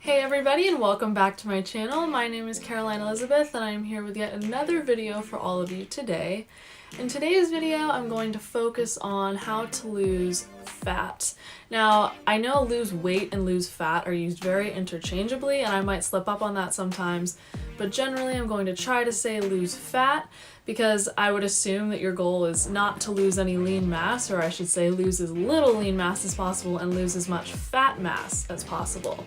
Hey everybody, and welcome back to my channel. My name is Caroline Elizabeth and I am here with yet another video for all of you today. In today's video, I'm going to focus on how to lose fat. Now, I know lose weight and lose fat are used very interchangeably, and I might slip up on that sometimes, but generally I'm going to try to say lose fat because I would assume that your goal is not to lose any lean mass, or I should say lose as little lean mass as possible and lose as much fat mass as possible.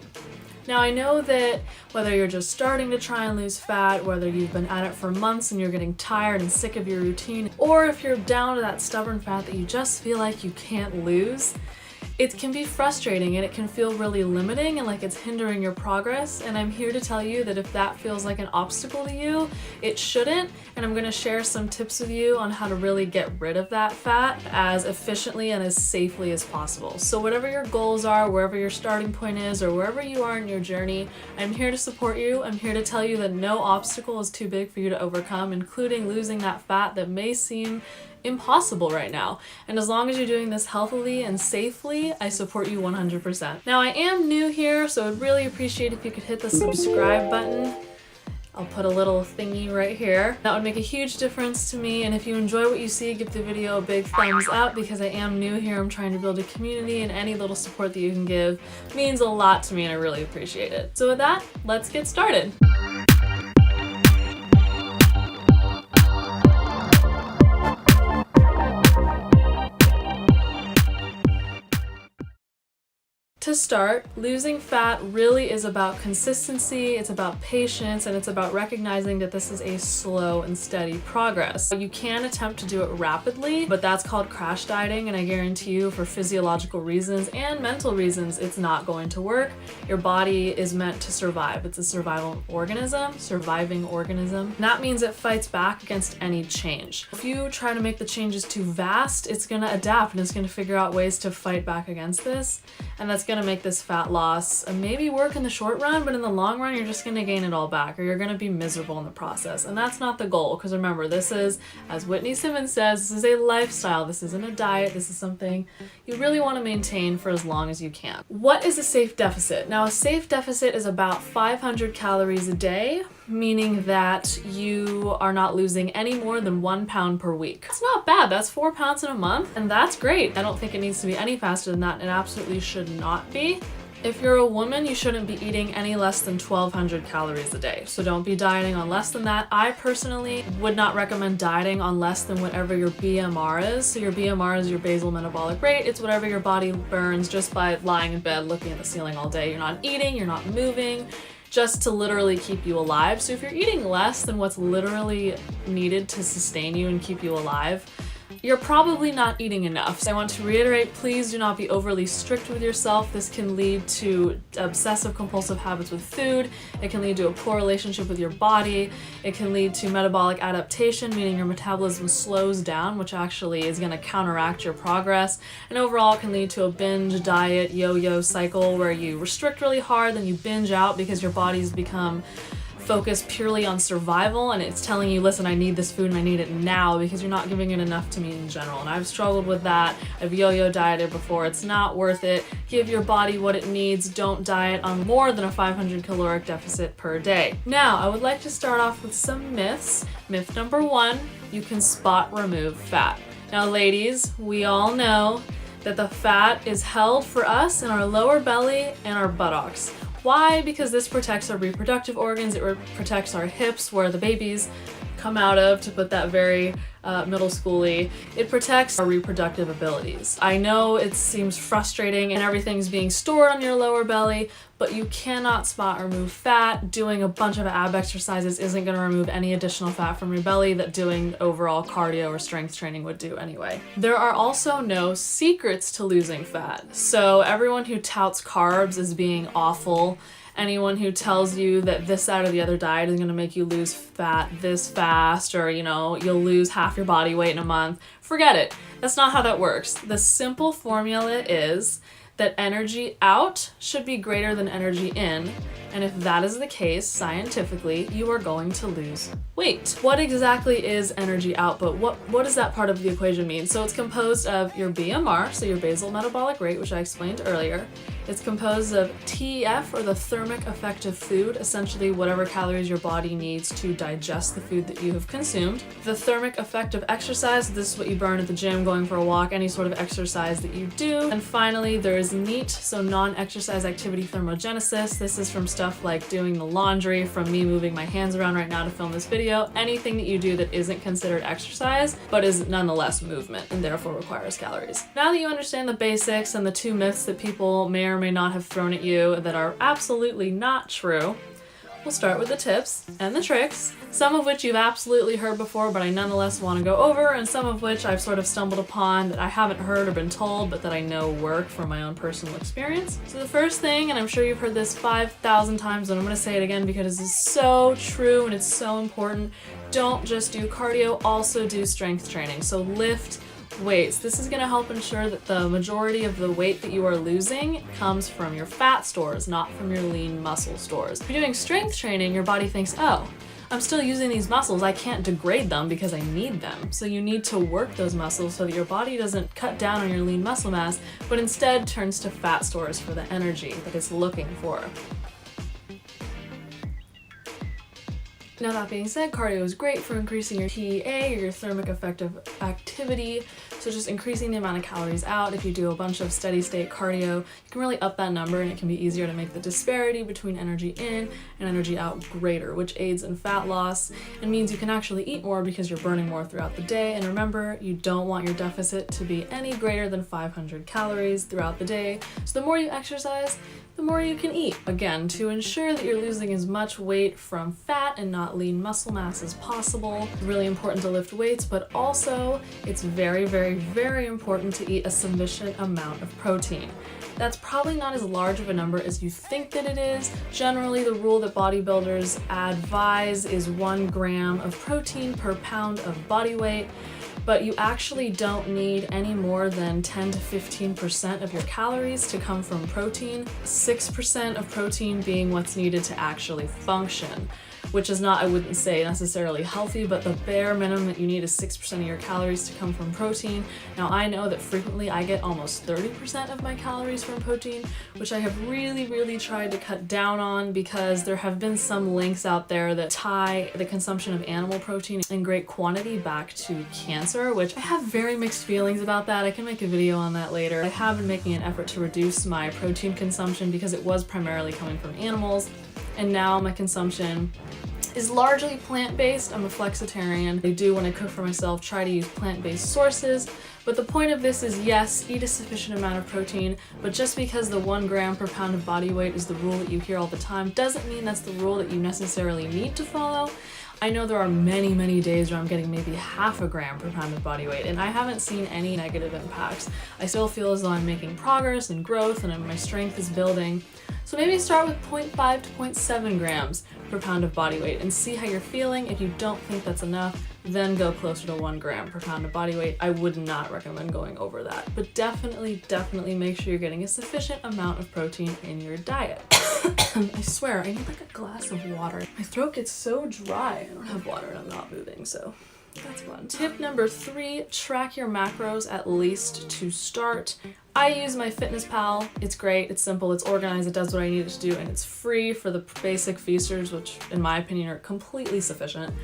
Now, I know that whether you're just starting to try and lose fat, whether you've been at it for months and you're getting tired and sick of your routine, or if you're down to that stubborn fat that you just feel like you can't lose, it can be frustrating and it can feel really limiting and like it's hindering your progress. And I'm here to tell you that if that feels like an obstacle to you, it shouldn't. And I'm going to share some tips with you on how to really get rid of that fat as efficiently and as safely as possible. So whatever your goals are, wherever your starting point is, or wherever you are in your journey, I'm here to support you. I'm here to tell you that no obstacle is too big for you to overcome, including losing that fat that may seem impossible right now. And as long as you're doing this healthily and safely, I support you 100%. Now, I am new here, so I'd really appreciate if you could hit the subscribe button. I'll put a little thingy right here. That would make a huge difference to me, and if you enjoy what you see, give the video a big thumbs up because I am new here. I'm trying to build a community, and any little support that you can give means a lot to me, and I really appreciate it. So with that, let's get started. To start, losing fat really is about consistency, it's about patience, and it's about recognizing that this is a slow and steady progress. You can attempt to do it rapidly, but that's called crash dieting, and I guarantee you for physiological reasons and mental reasons, it's not going to work. Your body is meant to survive. It's a surviving organism. And that means it fights back against any change. If you try to make the changes too vast, it's gonna adapt and it's gonna figure out ways to fight back against this, and that's gonna make this fat loss maybe work in the short run, but in the long run, you're just gonna gain it all back, or you're gonna be miserable in the process. And that's not the goal, because remember, this is, as Whitney Simmons says, this is a lifestyle. This isn't a diet. This is something you really want to maintain for as long as you can. What is a safe deficit? Now, a safe deficit is about 500 calories a day, meaning that you are not losing any more than 1 pound per week. It's not bad. That's 4 pounds in a month, and that's great. I don't think it needs to be any faster than that. It absolutely should not be. If you're a woman, you shouldn't be eating any less than 1,200 calories a day. So don't be dieting on less than that. I personally would not recommend dieting on less than whatever your BMR is. So your BMR is your basal metabolic rate. It's whatever your body burns just by lying in bed looking at the ceiling all day. You're not eating, you're not moving, just to literally keep you alive. So if you're eating less than what's literally needed to sustain you and keep you alive, you're probably not eating enough. So I want to reiterate, please do not be overly strict with yourself. This can lead to obsessive compulsive habits with food. It can lead to a poor relationship with your body. It can lead to metabolic adaptation, meaning your metabolism slows down, which actually is going to counteract your progress. And overall, it can lead to a binge diet yo-yo cycle where you restrict really hard, then you binge out because your body's become focused purely on survival, and it's telling you, listen, I need this food and I need it now, because you're not giving it enough to me in general. And I've struggled with that. I've yo-yo dieted before. It's not worth it. Give your body what it needs. Don't diet on more than a 500 caloric deficit per day. Now, I would like to start off with some myths. Myth number 1, you can spot remove fat. Now, ladies, we all know that the fat is held for us in our lower belly and our buttocks. Why? Because this protects our reproductive organs. It protects our hips, where the babies come out of, to put that very middle schooly. It protects our reproductive abilities. I know it seems frustrating and everything's being stored on your lower belly, but you cannot spot remove fat. Doing a bunch of ab exercises isn't going to remove any additional fat from your belly that doing overall cardio or strength training would do anyway. There are also no secrets to losing fat. So everyone who touts carbs as being awful, anyone who tells you that this, that, or the other diet is going to make you lose fat this fast, or, you know, you'll lose half your body weight in a month, forget it. That's not how that works. The simple formula is that energy out should be greater than energy in, and if that is the case, scientifically, you are going to lose weight. What exactly is energy output? What does that part of the equation mean? So it's composed of your BMR, so your basal metabolic rate, which I explained earlier, It's composed of TEF, or the thermic effect of food, essentially whatever calories your body needs to digest the food that you have consumed. The thermic effect of exercise, this is what you burn at the gym, going for a walk, any sort of exercise that you do. And finally, there is NEAT, so non-exercise activity thermogenesis. This is from stuff like doing the laundry, from me moving my hands around right now to film this video, anything that you do that isn't considered exercise, but is nonetheless movement and therefore requires calories. Now that you understand the basics and the two myths that people may or may not have thrown at you that are absolutely not true, we'll start with the tips and the tricks, some of which you've absolutely heard before, but I nonetheless want to go over, and some of which I've sort of stumbled upon that I haven't heard or been told, but that I know work from my own personal experience. So the first thing, and I'm sure you've heard this 5,000 times, and I'm going to say it again because it's so true and it's so important, don't just do cardio, also do strength training. So lift weights. This is going to help ensure that the majority of the weight that you are losing comes from your fat stores, not from your lean muscle stores. If you're doing strength training, your body thinks, oh, I'm still using these muscles, I can't degrade them because I need them. So you need to work those muscles so that your body doesn't cut down on your lean muscle mass, but instead turns to fat stores for the energy that it's looking for. Now that being said, cardio is great for increasing your TEA, or your thermic effective activity, so just increasing the amount of calories out. If you do a bunch of steady state cardio, you can really up that number, and it can be easier to make the disparity between energy in and energy out greater, which aids in fat loss and means you can actually eat more because you're burning more throughout the day. And remember, you don't want your deficit to be any greater than 500 calories throughout the day. So the more you exercise, the more you can eat. Again, to ensure that you're losing as much weight from fat and not lean muscle mass as possible. It's really important to lift weights, but also it's very, very, very important to eat a sufficient amount of protein. That's probably not as large of a number as you think that it is. Generally, the rule that bodybuilders advise is 1 gram of protein per pound of body weight, but you actually don't need any more than 10 to 15% of your calories to come from protein, 6% of protein being what's needed to actually function, which is not, I wouldn't say necessarily healthy, but the bare minimum that you need is 6% of your calories to come from protein. Now I know that frequently I get almost 30% of my calories from protein, which I have really, really tried to cut down on because there have been some links out there that tie the consumption of animal protein in great quantity back to cancer, which I have very mixed feelings about that. I can make a video on that later. I have been making an effort to reduce my protein consumption because it was primarily coming from animals, and now my consumption is largely plant-based. I'm a flexitarian. I do, when I cook for myself, try to use plant-based sources, but the point of this is, yes, eat a sufficient amount of protein, but just because the 1 gram per pound of body weight is the rule that you hear all the time doesn't mean that's the rule that you necessarily need to follow. I know there are many, many days where I'm getting maybe 0.5 gram per pound of body weight, and I haven't seen any negative impacts. I still feel as though I'm making progress and growth, and my strength is building. So maybe start with 0.5 to 0.7 grams per pound of body weight and see how you're feeling. If you don't think that's enough, then go closer to 1 gram per pound of body weight. I would not recommend going over that, but definitely make sure you're getting a sufficient amount of protein in your diet. I swear, I need like a glass of water. My throat gets so dry. I don't have water and I'm not moving, so that's fun. Tip number 3, track your macros at least to start. I use my FitnessPal. It's great, it's simple, it's organized, it does what I need it to do, and it's free for the basic features, which in my opinion are completely sufficient.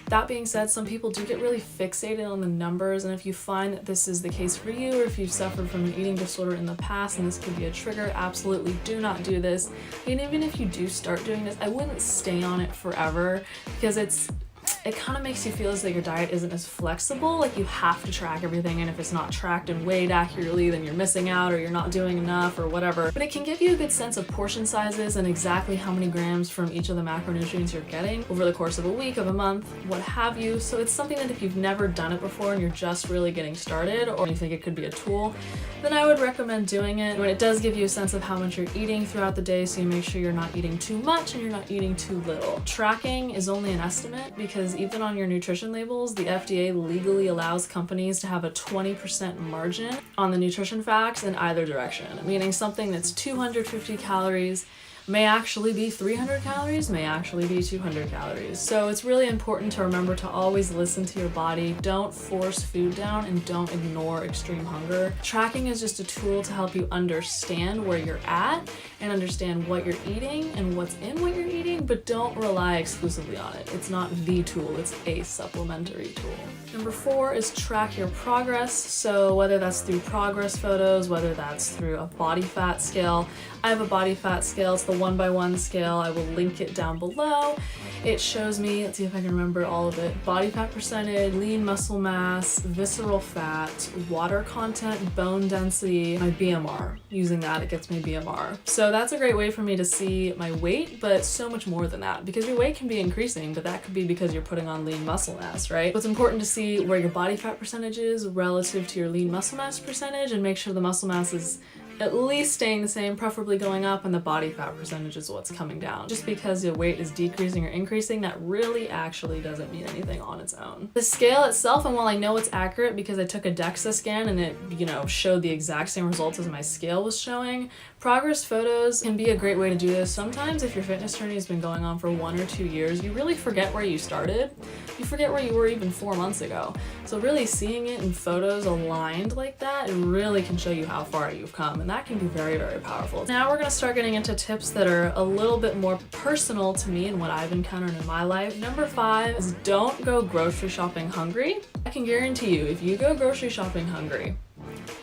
That being said, some people do get really fixated on the numbers, and if you find that this is the case for you, or if you've suffered from an eating disorder in the past and this could be a trigger, absolutely do not do this. And even if you do start doing this, I wouldn't stay on it forever, because it kind of makes you feel as though your diet isn't as flexible, like you have to track everything, and if it's not tracked and weighed accurately, then you're missing out or you're not doing enough or whatever. But it can give you a good sense of portion sizes and exactly how many grams from each of the macronutrients you're getting over the course of a week, of a month, what have you. So it's something that if you've never done it before and you're just really getting started, or you think it could be a tool, then I would recommend doing it. When it does give you a sense of how much you're eating throughout the day, so you make sure you're not eating too much and you're not eating too little. Tracking is only an estimate, because even on your nutrition labels, the FDA legally allows companies to have a 20% margin on the nutrition facts in either direction, meaning something that's 250 calories may actually be 300 calories, may actually be 200 calories. So it's really important to remember to always listen to your body. Don't force food down and don't ignore extreme hunger. Tracking is just a tool to help you understand where you're at and understand what you're eating and what's in what you're eating, but don't rely exclusively on it. It's not the tool, it's a supplementary tool. Number 4 is track your progress. So whether that's through progress photos, whether that's through a body fat scale. I have a body fat scale, it's the 1x1 scale. I will link it down below. It shows me, let's see if I can remember all of it, body fat percentage, lean muscle mass, visceral fat, water content, bone density, my BMR. Using that, it gets me BMR. So that's a great way for me to see my weight, but so much more than that, because your weight can be increasing, but that could be because you're putting on lean muscle mass, right? It's important to see where your body fat percentage is relative to your lean muscle mass percentage and make sure the muscle mass is at least staying the same, preferably going up, and the body fat percentage is what's coming down. Just because your weight is decreasing or increasing, that really actually doesn't mean anything on its own. The scale itself, and while I know it's accurate because I took a DEXA scan and it, showed the exact same results as my scale was showing, progress photos can be a great way to do this. Sometimes if your fitness journey has been going on for 1 or 2 years, you really forget where you started. You forget where you were even 4 months ago. So really seeing it in photos aligned like that, it really can show you how far you've come, and that can be very, very powerful. Now we're gonna start getting into tips that are a little bit more personal to me and what I've encountered in my life. Number 5 is don't go grocery shopping hungry. I can guarantee you, if you go grocery shopping hungry,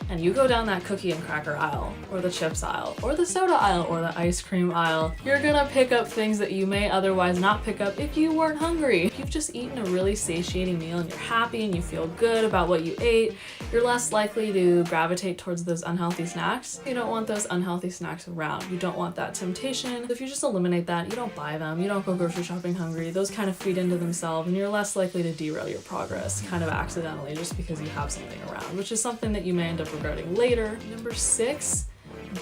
and you go down that cookie and cracker aisle, or the chips aisle, or the soda aisle, or the ice cream aisle, you're gonna pick up things that you may otherwise not pick up if you weren't hungry. If you've just eaten a really satiating meal and you're happy and you feel good about what you ate, you're less likely to gravitate towards those unhealthy snacks. You don't want those unhealthy snacks around. You don't want that temptation. If you just eliminate that, you don't buy them, you don't go grocery shopping hungry, those kind of feed into themselves and you're less likely to derail your progress kind of accidentally just because you have something around, which is something that you may end up regretting later. Number 6,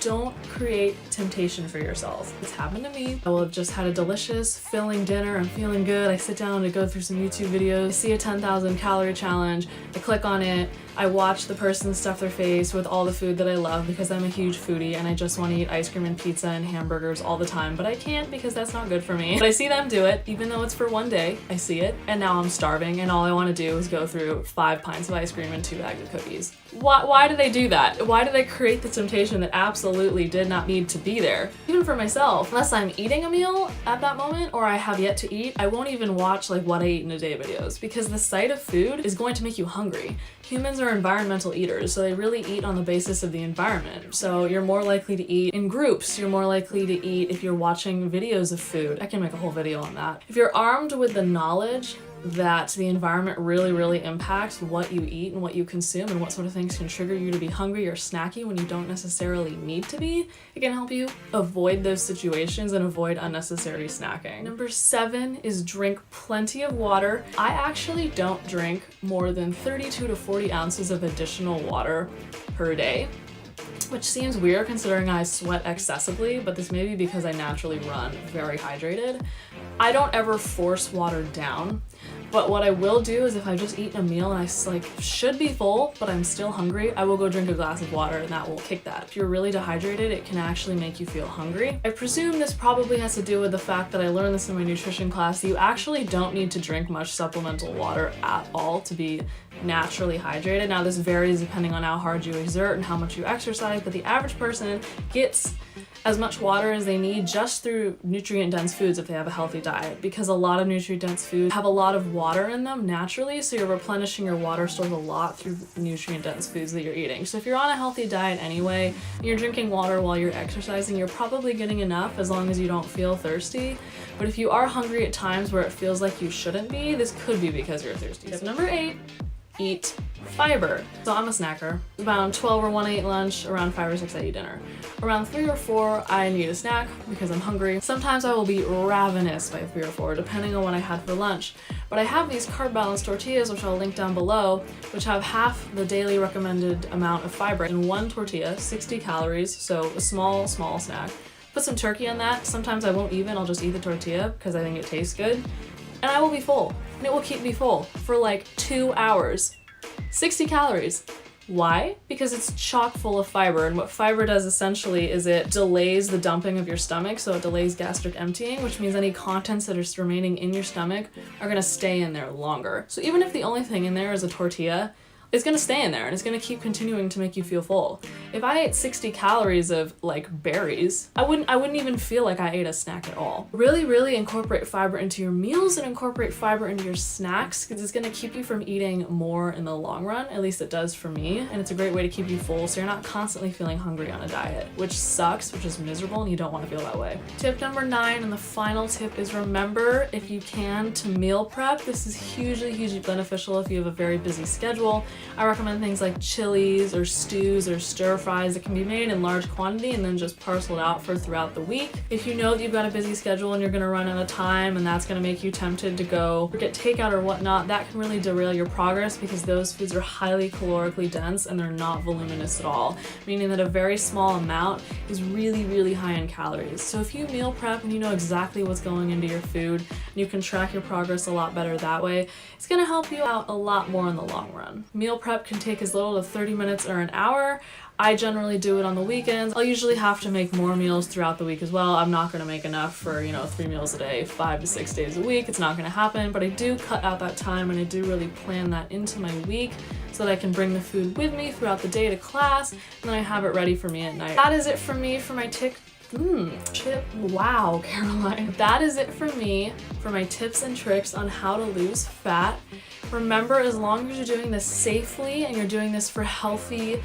don't create temptation for yourself. It's happened to me. I will have just had a delicious, filling dinner. I'm feeling good. I sit down to go through some YouTube videos, see a 10,000 calorie challenge. I click on it. I watch the person stuff their face with all the food that I love because I'm a huge foodie and I just want to eat ice cream and pizza and hamburgers all the time, but I can't because that's not good for me. But I see them do it, even though it's for one day. I see it, and now I'm starving, and all I want to do is go through 5 pints of ice cream and 2 bags of cookies. Why do they do that? Why do they create the temptation that absolutely did not need to be there? Even for myself, unless I'm eating a meal at that moment or I have yet to eat, I won't even watch like what I eat in a day videos because the sight of food is going to make you hungry. Humans are environmental eaters, so they really eat on the basis of the environment. So you're more likely to eat in groups. You're more likely to eat if you're watching videos of food. I can make a whole video on that. If you're armed with the knowledge that the environment really impacts what you eat and what you consume and what sort of things can trigger you to be hungry or snacky when you don't necessarily need to be, it can help you avoid those situations and avoid unnecessary snacking. Number 7 is drink plenty of water. I actually don't drink more than 32 to 40 ounces of additional water per day, which seems weird considering I sweat excessively, but this may be because I naturally run very hydrated. I don't ever force water down, but what I will do is if I've just eaten a meal and I should be full, but I'm still hungry, I will go drink a glass of water and that will kick that. If you're really dehydrated, it can actually make you feel hungry. I presume this probably has to do with the fact that I learned this in my nutrition class. You actually don't need to drink much supplemental water at all to be naturally hydrated. Now this varies depending on how hard you exert and how much you exercise, but the average person gets as much water as they need just through nutrient-dense foods if they have a healthy diet, because a lot of nutrient-dense foods have a lot of water in them naturally, so you're replenishing your water stores a lot through nutrient-dense foods that you're eating. So if you're on a healthy diet anyway, and you're drinking water while you're exercising, you're probably getting enough as long as you don't feel thirsty. But if you are hungry at times where it feels like you shouldn't be, this could be because you're thirsty. Tip number 8, eat fiber. So I'm a snacker. Around 12 or 1 I eat lunch, around 5 or 6 I eat dinner. Around 3 or 4 I need a snack because I'm hungry. Sometimes I will be ravenous by 3 or 4 depending on what I had for lunch. But I have these carb balanced tortillas, which I'll link down below, which have half the daily recommended amount of fiber in one tortilla, 60 calories, so a small snack. Put some turkey on that. Sometimes I won't even, I'll just eat the tortilla because I think it tastes good. And I will be full. And it will keep me full for like 2 hours. 60 calories. Why? Because it's chock full of fiber, and what fiber does essentially is it delays the dumping of your stomach, so it delays gastric emptying, which means any contents that are remaining in your stomach are gonna stay in there longer. So even if the only thing in there is a tortilla, it's gonna stay in there and it's gonna keep continuing to make you feel full. If I ate 60 calories of like berries, I wouldn't even feel like I ate a snack at all. Really incorporate fiber into your meals and incorporate fiber into your snacks, because it's gonna keep you from eating more in the long run. At least it does for me, and it's a great way to keep you full so you're not constantly feeling hungry on a diet, which sucks, which is miserable, and you don't want to feel that way. Tip number 9, and the final tip, is remember, if you can, to meal prep. This is hugely beneficial if you have a very busy schedule. I recommend things like chilies or stews or stir fries that can be made in large quantity and then just parceled out for throughout the week. If you know that you've got a busy schedule and you're gonna run out of time and that's gonna make you tempted to go get takeout or whatnot, that can really derail your progress, because those foods are highly calorically dense and they're not voluminous at all, meaning that a very small amount is really high in calories. So if you meal prep and you know exactly what's going into your food and you can track your progress a lot better that way, it's gonna help you out a lot more in the long run. Meal prep can take as little as 30 minutes or an hour. I generally do it on the weekends. I'll usually have to make more meals throughout the week as well. I'm not gonna make enough for, 3 meals a day, 5 to 6 days a week. It's not gonna happen, but I do cut out that time and I do really plan that into my week so that I can bring the food with me throughout the day to class, and then I have it ready for me at night. That is it for me for my Wow, Caroline. That is it for me for my tips and tricks on how to lose fat. Remember, as long as you're doing this safely and you're doing this for healthy,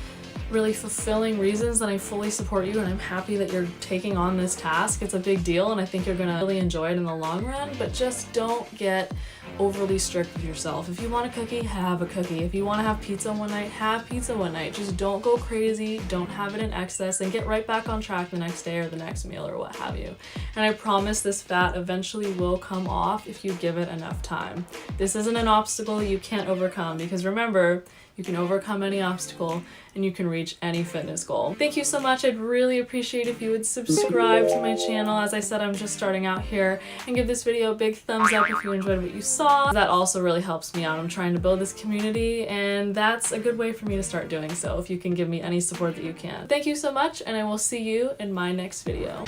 really fulfilling reasons, then I fully support you and I'm happy that you're taking on this task. It's a big deal and I think you're gonna really enjoy it in the long run, but just don't get overly strict with yourself. If you want a cookie, have a cookie. If you want to have pizza one night, have pizza one night. Just don't go crazy, don't have it in excess, and get right back on track the next day or the next meal or what have you. And I promise this fat eventually will come off if you give it enough time. This isn't an obstacle you can't overcome, because remember, you can overcome any obstacle and you can reach any fitness goal. Thank you so much. I'd really appreciate if you would subscribe to my channel. As I said, I'm just starting out here, and give this video a big thumbs up if you enjoyed what you saw. That also really helps me out. I'm trying to build this community, and that's a good way for me to start doing so, if you can give me any support that you can. Thank you so much, and I will see you in my next video.